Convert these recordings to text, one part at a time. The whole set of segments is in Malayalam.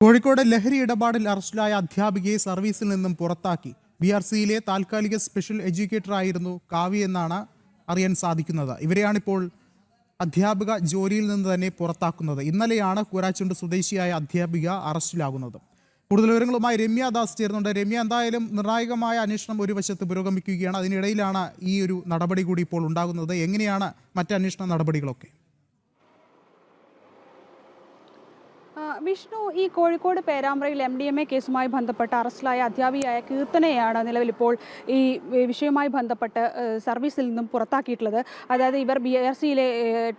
കോഴിക്കോട് ലഹരി ഇടപാടിൽ അറസ്റ്റിലായ അധ്യാപികയെ സർവീസിൽ നിന്നും പുറത്താക്കി. BRCയിലെ താൽക്കാലിക സ്പെഷ്യൽ എഡ്യൂക്കേറ്ററായിരുന്നു കാവ്യ എന്നാണ് അറിയാൻ സാധിക്കുന്നത്. ഇവരെയാണിപ്പോൾ അധ്യാപിക ജോലിയിൽ നിന്ന് തന്നെ പുറത്താക്കുന്നത്. ഇന്നലെയാണ് കൂരാച്ചുണ്ട് സ്വദേശിയായ അധ്യാപിക അറസ്റ്റിലാകുന്നത്. കൂടുതൽ വിവരങ്ങളുമായി രമ്യ ദാസ് ചേർന്നുണ്ട്. രമ്യ, എന്തായാലും നിർണായകമായ അന്വേഷണം ഒരു വശത്ത് പുരോഗമിക്കുകയാണ്. അതിനിടയിലാണ് ഈ ഒരു നടപടി കൂടി ഇപ്പോൾ ഉണ്ടാകുന്നത്. എങ്ങനെയാണ് മറ്റ് അന്വേഷണ നടപടികളൊക്കെ? വിഷ്ണു, ഈ കോഴിക്കോട് പേരാമ്പ്രയിൽ MDMA കേസുമായി ബന്ധപ്പെട്ട് അറസ്റ്റിലായ അധ്യാപികയായ കീർത്തനയാണ് നിലവിലിപ്പോൾ ഈ വിഷയവുമായി ബന്ധപ്പെട്ട് സർവീസിൽ നിന്നും പുറത്താക്കിയിട്ടുള്ളത്. അതായത് ഇവർ BRCയിലെ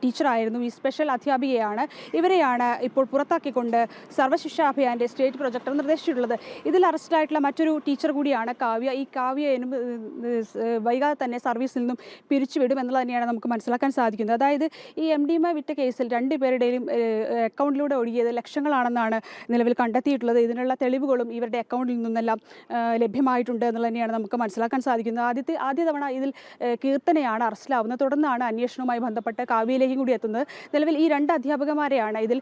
ടീച്ചറായിരുന്നു. ഈ സ്പെഷ്യൽ അധ്യാപികയാണ്. ഇവരെയാണ് ഇപ്പോൾ പുറത്താക്കിക്കൊണ്ട് സർവശിക്ഷാ അഭിയാൻ്റെ സ്റ്റേറ്റ് പ്രൊജക്ടർ നിർദ്ദേശിച്ചിട്ടുള്ളത്. ഇതിൽ അറസ്റ്റിലായിട്ടുള്ള മറ്റൊരു ടീച്ചർ കൂടിയാണ് കാവ്യ. ഈ കാവ്യനും വൈകാതെ തന്നെ സർവീസിൽ നിന്നും പിരിച്ചുവിടും എന്നുള്ളത് തന്നെയാണ് നമുക്ക് മനസ്സിലാക്കാൻ സാധിക്കുന്നത്. അതായത് ഈ MDMA വിറ്റ കേസിൽ രണ്ടുപേരുടെയും അക്കൗണ്ടിലൂടെ ഒഴുകിയത് ലക്ഷങ്ങളാണെന്നാണ് നിലവിൽ കണ്ടെത്തിയിട്ടുള്ളത്. ഇതിനുള്ള തെളിവുകളും ഇവരുടെ അക്കൗണ്ടിൽ നിന്നെല്ലാം ലഭ്യമായിട്ടുണ്ട് എന്നുള്ളത് തന്നെയാണ് നമുക്ക് മനസ്സിലാക്കാൻ സാധിക്കുന്നത്. ആദ്യ തവണ ഇതിൽ കീർത്തനയാണ് അറസ്റ്റിലാവുന്നത്. തുടർന്നാണ് അന്വേഷണവുമായി ബന്ധപ്പെട്ട് കാവ്യയിലേക്കും കൂടി എത്തുന്നത്. നിലവിൽ ഈ രണ്ട് അധ്യാപകന്മാരെയാണ് ഇതിൽ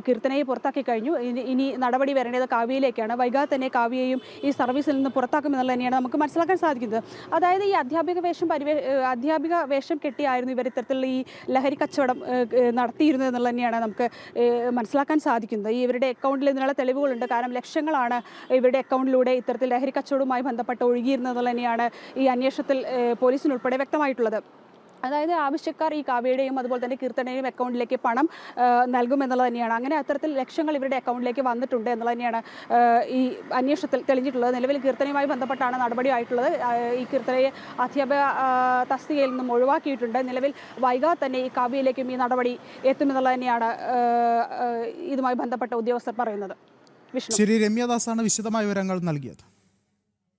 കീർത്തനയെ പുറത്താക്കി കഴിഞ്ഞു. ഇനി നടപടി വരേണ്ടത് കാവ്യയിലേക്കാണ്. വൈകാതെ തന്നെ കാവ്യയും ഈ സർവീസിൽ നിന്ന് പുറത്താക്കുമെന്നുള്ളത് തന്നെയാണ് നമുക്ക് മനസ്സിലാക്കാൻ സാധിക്കുന്നത്. അതായത് ഈ അധ്യാപിക വേഷം കെട്ടിയായിരുന്നു ഇവർ ഇത്തരത്തിലുള്ള ഈ ലഹരി കച്ചവടം നടത്തിയിരുന്നത് എന്നുള്ളത് തന്നെയാണ് നമുക്ക് മനസ്സിലാക്കാൻ സാധിക്കുന്നത്. ഇവരുടെ അക്കൗണ്ടിൽ ഇതിനുള്ള തെളിവുകളുണ്ട്. കാരണം ലക്ഷങ്ങളാണ് ഇവരുടെ അക്കൗണ്ടിലൂടെ ഇത്തരത്തിൽ ലഹരി കച്ചവടവുമായി ബന്ധപ്പെട്ട് ഒഴുകിയിരുന്നത് തന്നെയാണ് ഈ അന്വേഷണത്തിൽ പോലീസിനുൾപ്പെടെ വ്യക്തമായിട്ടുള്ളത്. അതായത് ആവശ്യക്കാർ ഈ കാവ്യയുടെയും അതുപോലെ തന്നെ കീർത്തനയുടെയും അക്കൗണ്ടിലേക്ക് പണം നൽകുമെന്നുള്ളത് തന്നെയാണ്. അങ്ങനെ അത്തരത്തിൽ ലക്ഷങ്ങൾ ഇവരുടെ അക്കൗണ്ടിലേക്ക് വന്നിട്ടുണ്ട് എന്നുള്ളത് തന്നെയാണ് ഈ അന്വേഷണത്തിൽ തെളിഞ്ഞിട്ടുള്ളത്. നിലവിൽ കീർത്തനയുമായി ബന്ധപ്പെട്ടാണ് നടപടി ആയിട്ടുള്ളത്. ഈ കീർത്തനയെ അധ്യാപക തസ്തികയിൽ നിന്നും ഒഴിവാക്കിയിട്ടുണ്ട്. നിലവിൽ വൈകാതെ തന്നെ ഈ കാവ്യയിലേക്കും ഈ നടപടി എത്തുമെന്നുള്ളത് തന്നെയാണ് ഇതുമായി ബന്ധപ്പെട്ട ഉദ്യോഗസ്ഥർ പറയുന്നത്. ശരി, രമ്യദാസാണ് വിശദമായ വിവരങ്ങൾ നൽകിയത്.